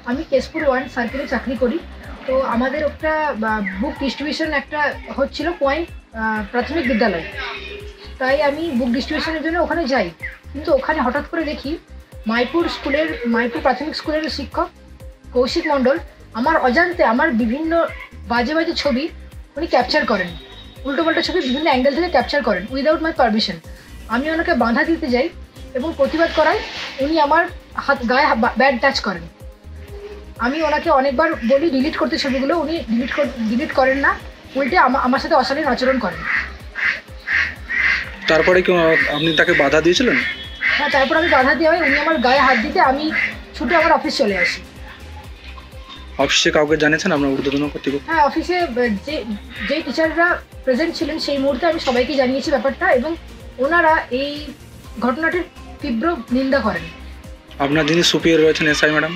আমি কেশপুর 1 সার্কেলে চাকরি করি। তো আমাদের একটা বুক ডিস্ট্রিবিউশন একটা হচ্ছিল পয়েন্ট প্রাথমিক বিদ্যালয়। তাই আমি বুক ডিস্ট্রিবিউশনের জন্য ওখানে যাই। কিন্তু ওখানে হঠাৎ করে দেখি মাইপুর প্রাথমিক স্কুলের শিক্ষক কৌশিক মণ্ডল আমার অজান্তে আমার বিভিন্ন বাজে বাজে ছবি উনি ক্যাপচার করেন, উল্টোপাল্টা ছবি বিভিন্ন অ্যাঙ্গেল থেকে ক্যাপচার করেন উইদাউট মাই পারমিশন। আমি ওনাকে বাধা দিতে যাই এবং প্রতিবাদ করায় উনি আমার গায়ে ব্যাড টাচ করেন। আমি ওনাকে অনেকবার বলি ডিলিট করতে ছবিগুলো, উনি ডিলিট করেন না, উল্টে আমার সাথে অশালীন আচরণ করেন। তারপরে কি আপনি তাকে বাধা দিয়েছিলেন? হ্যাঁ, তারপর আমি বাধা দেওয়া হয়, উনি আমার গায়ে হাত দিতে আমি ছুটে আমার অফিস চলে আসি। অফিসে কাউকে জানিয়েছেন আপনার ঊর্ধ্বতন কর্তৃপক্ষ? হ্যাঁ, অফিসে যে টিচাররা প্রেজেন্ট ছিলেন সেই মুহূর্তে আমি সবাইকে জানিয়েছি ব্যাপারটা, এবং ওনারা এই ঘটনাটির তীব্র নিন্দা করেন। আপনার যিনি সুপিরিয়র রয়েছেন এসআই ম্যাডাম?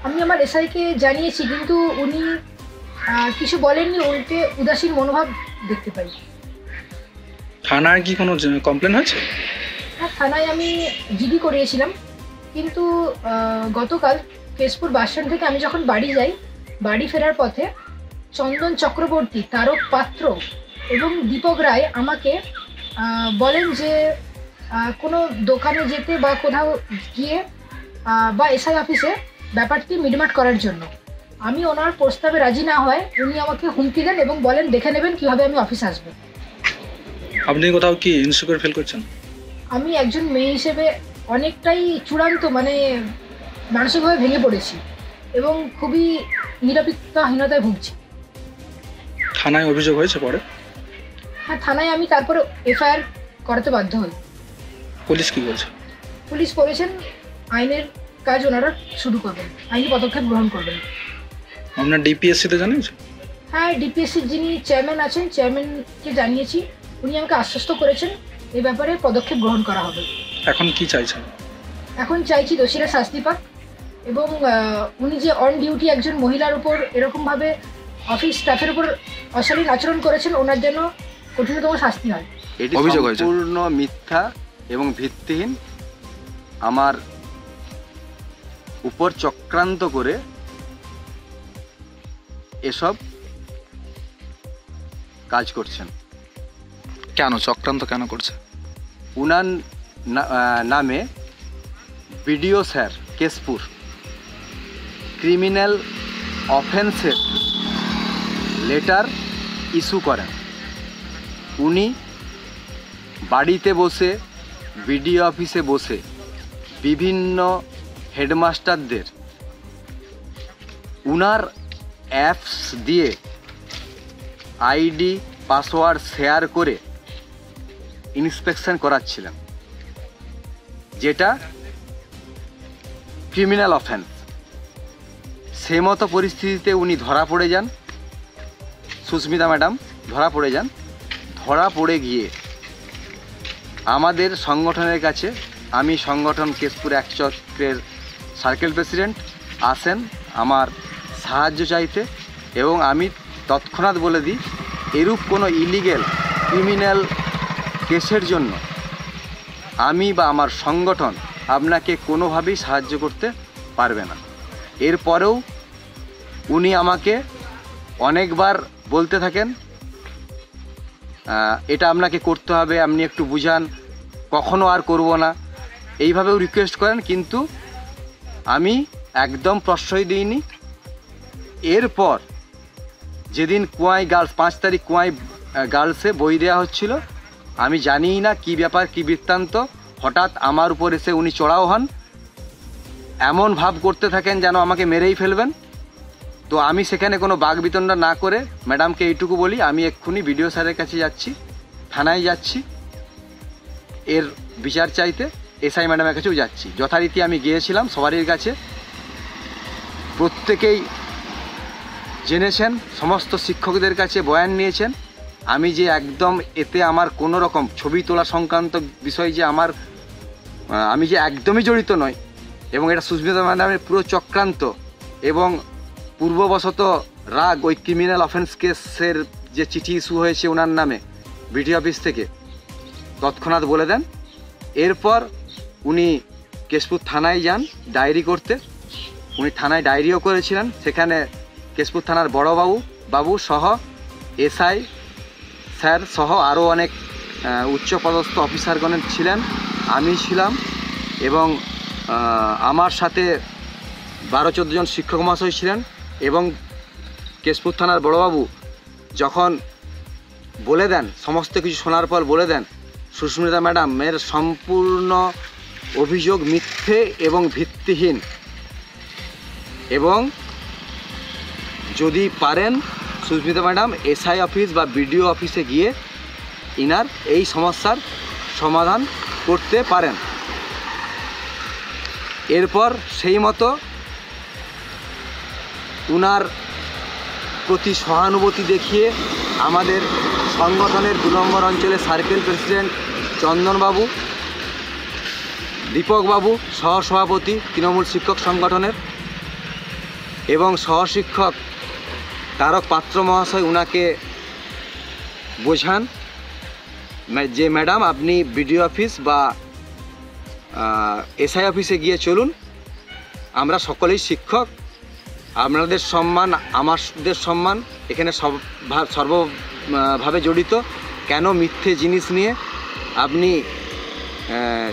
আমি আমার এসআইকে জানিয়েছি, কিন্তু উনি কিছু বলেননি, উল্টে উদাসীন মনোভাব দেখতে পাই। থানায় কি কোনো কমপ্লেন হয়েছে? হ্যাঁ, থানায় আমি জিডি করিয়েছিলাম, কিন্তু গতকাল কেশপুর বাসস্ট্যান্ড থেকে আমি যখন বাড়ি যাই, বাড়ি ফেরার পথে চন্দন চক্রবর্তী, তারক পাত্র এবং দীপক রায় আমাকে বলেন যে কোনো দোকানে যেতে বা কোথাও গিয়ে বা এসআই অফিসে ব্যাপারটি মিটমাট করার জন্য। আমি ওনার প্রস্তাবে রাজি না হয় উনি আমাকে হুমকি দেন এবং বলেন দেখে নেবেন কীভাবে আমি অফিসে আসবো। আপনি কোথাও কি ইনসিকিউর ফিল করছেন? আমি একজন মেয়ে হিসেবে অনেকটাই চূড়ান্ত মানসিকভাবে ভেঙে পড়েছি এবং খুবই নিরাপত্তাহীনতায় ভুগছি। থানায় অভিযোগ হয়েছে পরে? হ্যাঁ, থানায় আমি তারপরে এফআইআর করাতে বাধ্য হই। পুলিশ কি বলছে? পুলিশ বলেছেন আইনের কাজ ওনারা শুরু করবেন, আইনি পদক্ষেপ গ্রহণ করবেন। আপনার ডিপিএসসিতে জানিয়েছেন? হ্যাঁ, ডিপিএসসির যিনি চেয়ারম্যান আছেন, চেয়ারম্যানকে জানিয়েছি, উনি আমাকে আশ্বস্ত করেছেন এই ব্যাপারে পদক্ষেপ গ্রহণ করা হবে। এখন কি চাইছেন? এখন চাইছি দোষীরা শাস্তি পাক, এবং উনি যে অন ডিউটি একজন মহিলার উপর এরকমভাবে অফিস স্টাফের উপর অশালীন আচরণ করেছেন, ওনার জন্য কঠিনতম শাস্তি হয়। এটি সম্পূর্ণ মিথ্যা এবং ভিত্তিহীন। আমার উপর চক্রান্ত করে এসব কাজ করছেন। কেন চক্রান্ত কেন করছে? উনার নামে বিডিও স্যার কেশপুর ক্রিমিনাল অফেন্সের লেটার ইস্যু করেন। উনি বাড়িতে বসে, বিডিও অফিসে বসে বিভিন্ন হেডমাস্টারদের উনার অ্যাপস দিয়ে আইডি পাসওয়ার্ড শেয়ার করে ইন্সপেকশন করাচ্ছিলেন, যেটা ক্রিমিনাল অফেন্স। সে মতো পরিস্থিতিতে উনি ধরা পড়ে যান, সুস্মিতা ম্যাডাম ধরা পড়ে যান। ধরা পড়ে গিয়ে আমাদের সংগঠনের কাছে, আমি সংগঠন কেশপুর 1 চক্রের সার্কেল প্রেসিডেন্ট, আসেন আমার সাহায্য চাইতে, এবং আমি তৎক্ষণাৎ বলে দিই এরূপ কোনো ইলিগেল ক্রিমিনাল কেসের জন্য আমি বা আমার সংগঠন আপনাকে কোনোভাবেই সাহায্য করতে পারবে না। এরপরেও উনি আমাকে অনেকবার বলতে থাকেন এটা আপনাকে করতে হবে, আপনি একটু বুঝান, কখনো আর করব না, এইভাবেও রিকোয়েস্ট করেন, কিন্তু আমি একদম প্রশ্রয় দিইনি। এরপর যেদিন কুয়াই গার্লস 5 তারিখ কুয়াই গার্লসে বই দেওয়া হচ্ছিল, আমি জানিই না কি ব্যাপার কি বৃত্তান্ত, হঠাৎ আমার উপর এসে উনি চড়াও হন, এমন ভাব করতে থাকেন যেন আমাকে মেরেই ফেলবেন। তো আমি সেখানে কোনো বাকবিতণ্ডা না করে ম্যাডামকে এইটুকু বলি, আমি এক্ষুনি বিডিও স্যারের কাছে যাচ্ছি, থানায় যাচ্ছি এর বিচার চাইতে, এসআই ম্যাডামের কাছেও যাচ্ছি। যথারীতি আমি গিয়েছিলাম সবারই কাছে, প্রত্যেকেই জেনেছেন, সমস্ত শিক্ষকদের কাছে বয়ান নিয়েছেন। আমি যে একদম এতে আমার কোনো রকম ছবি তোলা সংক্রান্ত বিষয় যে আমি যে একদমই জড়িত নই, এবং এটা সুস্মিতা ম্যাডামের পুরো চক্রান্ত এবং পূর্ববশত রাগ ওই ক্রিমিনাল অফেন্স কেসের যে চিঠি ইস্যু হয়েছে ওনার নামে বিডিও অফিস থেকে, তৎক্ষণাৎ বলে দেন। এরপর উনি কেশপুর থানায় যান ডায়েরি করতে, উনি থানায় ডায়েরিও করেছিলেন। সেখানে কেশপুর থানার বাবু সহ এসআই স্যার সহ আরও অনেক উচ্চপদস্থ অফিসারগণ ছিলেন, আমি ছিলাম, এবং আমার সাথে 12-14 জন শিক্ষক মহাশয় ছিলেন। এবং কেশপুর থানার বড়বাবু যখন বলে দেন, সমস্ত কিছু শোনার পর বলে দেন সুস্মিতা ম্যাডামের সম্পূর্ণ অভিযোগ মিথ্যে এবং ভিত্তিহীন, এবং যদি পারেন সুস্মিতা ম্যাডাম এসআই অফিস বা বিডিও অফিসে গিয়ে ইনার এই সমস্যার সমাধান করতে পারেন। এরপর সেই মতো উনার প্রতি সহানুভূতি দেখিয়ে আমাদের সংগঠনের 2 নম্বর অঞ্চলের সার্কেল প্রেসিডেন্ট চন্দনবাবু, দীপকবাবু সহসভাপতি তৃণমূল শিক্ষক সংগঠনের, এবং সহশিক্ষক তারক পাত্র মহাশয় উনাকে বোঝান যে ম্যাডাম আপনি বিডিও অফিস বা এসআই অফিসে গিয়ে চলুন, আমরা সকলেই শিক্ষক, আপনাদের সম্মান আমাদের সম্মান এখানে সর্বভাবে জড়িত। কেন মিথ্যে জিনিস নিয়ে আপনি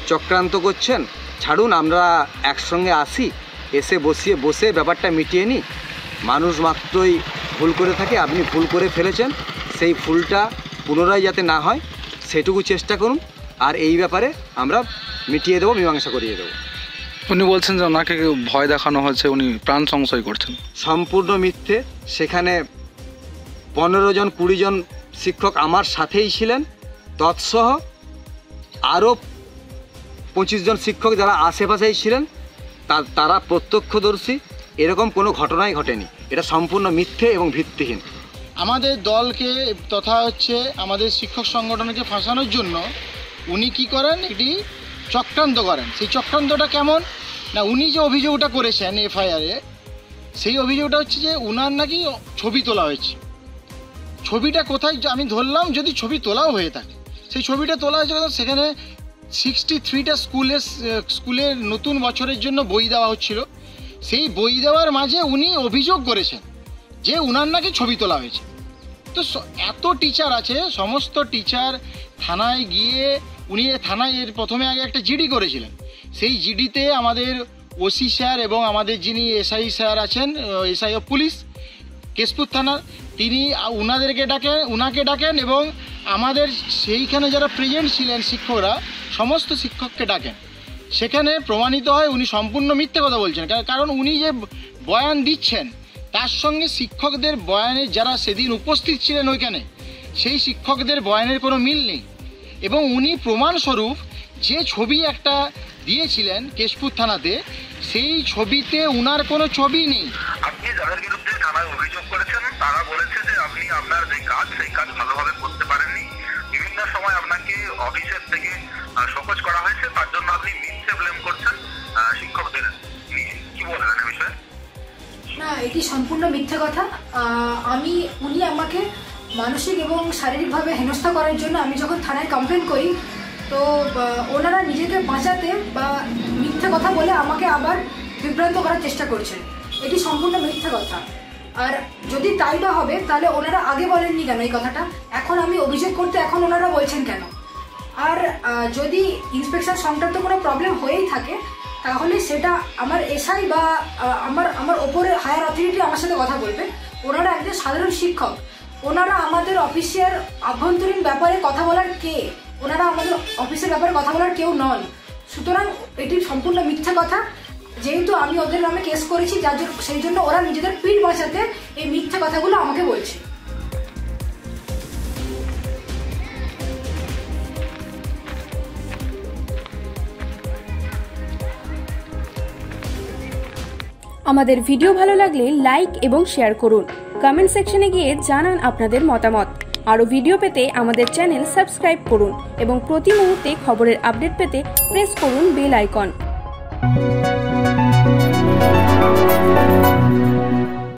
চক্রান্ত করছেন? ছাড়ুন, আমরা একসঙ্গে আসি, এসে বসে ব্যাপারটা মিটিয়ে নিই। মানুষ মাত্রই ভুল করে থাকে, আপনি ভুল করে ফেলেছেন, সেই ভুলটা পুনরায় যাতে না হয় সেটুকু চেষ্টা করুন, আর এই ব্যাপারে আমরা মিটিয়ে দেবো, মীমাংসা করিয়ে দেবো। উনি বলছেন যে ওনাকে ভয় দেখানো হচ্ছে, উনি প্রাণ সংশয় করছেন। সম্পূর্ণ মিথ্যে। সেখানে 15 জন 20 জন শিক্ষক আমার সাথেই ছিলেন, তৎসহ আরও 25 জন শিক্ষক যারা আশেপাশেই ছিলেন, তারা প্রত্যক্ষদর্শী। এরকম কোনো ঘটনাই ঘটেনি। এটা সম্পূর্ণ মিথ্যে এবং ভিত্তিহীন। আমাদের দলকে তথা আমাদের শিক্ষক সংগঠনকে ফাঁসানোর জন্য উনি কি করেন, একটি চক্রান্ত করেন। সেই চক্রান্তটা কেমন না, উনি যে অভিযোগটা করেছেন এফআইআরে, সেই অভিযোগটা হচ্ছে যে উনার নাকি ছবি তোলা হয়েছে। ছবিটা কোথায় আমি ধরলাম, যদি ছবি তোলাও হয়ে থাকে, সেই ছবিটা তোলা হয়েছে সেখানে 63টা স্কুলের নতুন বছরের জন্য বই দেওয়া হচ্ছিল। সেই বই দেওয়ার মাঝে উনি অভিযোগ করেছেন যে উনার নাকি ছবি তোলা হয়েছে। তো এত টিচার আছে, সমস্ত টিচার থানায় গিয়ে উনি থানায় প্রথমে আগে একটা জিডি করেছিলেন। সেই জিডিতে আমাদের ওসি স্যার এবং আমাদের যিনি এসআই স্যার আছেন, এসআই অফ পুলিশ কেশপুর থানার, তিনি উনাকে ডাকেন এবং আমাদের সেইখানে যারা প্রেজেন্ট ছিলেন শিক্ষকরা সমস্ত শিক্ষককে ডাকেন। সেখানে প্রমাণিত হয় উনি সম্পূর্ণ মিথ্যে কথা বলছেন, কারণ উনি যে বয়ান দিচ্ছেন তার সঙ্গে শিক্ষকদের বয়ানের যারা সেদিন উপস্থিত ছিলেন ওইখানে, সেই শিক্ষকদের বয়ানের কোনো মিল নেই। এবং উনি প্রমাণস্বরূপ যে ছবি একটা দিয়েছিলেন কেশপুর থানাতে, সেই ছবিতে উনার কোনো ছবি নেই। আপনি যাদের বিরুদ্ধে থানায় অভিযোগ করেছেন তারা বলেছে যে আপনি আপনার যে কাজ সেই কাজ ভালোভাবে করতে পারেননি, বিভিন্ন সময় আপনাকে অফিসের থেকে শোকজ করা হয়েছে, তার জন্য আপনি মিথ্যে ব্লেম করছেন শিক্ষকদের নিয়ে। কি বলবেন এই বিষয়ে? না, এটি সম্পূর্ণ মিথ্যে কথা। উনি আমাকে মানসিক এবং শারীরিকভাবে হেনস্থা করার জন্য আমি যখন থানায় কমপ্লেন করি, তো ওনারা নিজেকে বাঁচাতে বা মিথ্যে কথা বলে আমাকে আবার বিভ্রান্ত করার চেষ্টা করছেন। এটি সম্পূর্ণ মিথ্যে কথা। আর যদি তাই বা হবে তাহলে ওনারা আগে বলেননি কেন এই কথাটা? এখন আমি অভিযোগ করতে এখন ওনারা বলছেন কেন? আর যদি ইন্সপেকশন সংক্রান্ত কোনো প্রবলেম হয়েই থাকে তাহলে সেটা আমার এসআই বা আমার ওপরে হায়ার অথরিটি আমার সাথে কথা বলবে। ওনারা একজন সাধারণ শিক্ষক, ওনারা আমাদের অফিসের আভ্যন্তরীণ ব্যাপারে কথা বলার কে? ওনারা আমাদের অফিসের ব্যাপারে কথা বলার কেউ নন। সুতরাং এটি সম্পূর্ণ মিথ্যা কথা। যেহেতু আমি ওদের নামে কেস করেছি, সেই জন্য ওরা নিজেদের পিঠ বাঁচাতে এই মিথ্যা কথাগুলো আমাকে বলছে। আমাদের ভিডিও ভালো লাগলে লাইক এবং শেয়ার করুন। কমেন্ট সেকশনে গিয়ে জানান আপনাদের মতামত। আরও ভিডিও পেতে আমাদের চ্যানেল সাবস্ক্রাইব করুন এবং প্রতি মুহূর্তে খবরের আপডেট পেতে প্রেস করুন বেল আইকন।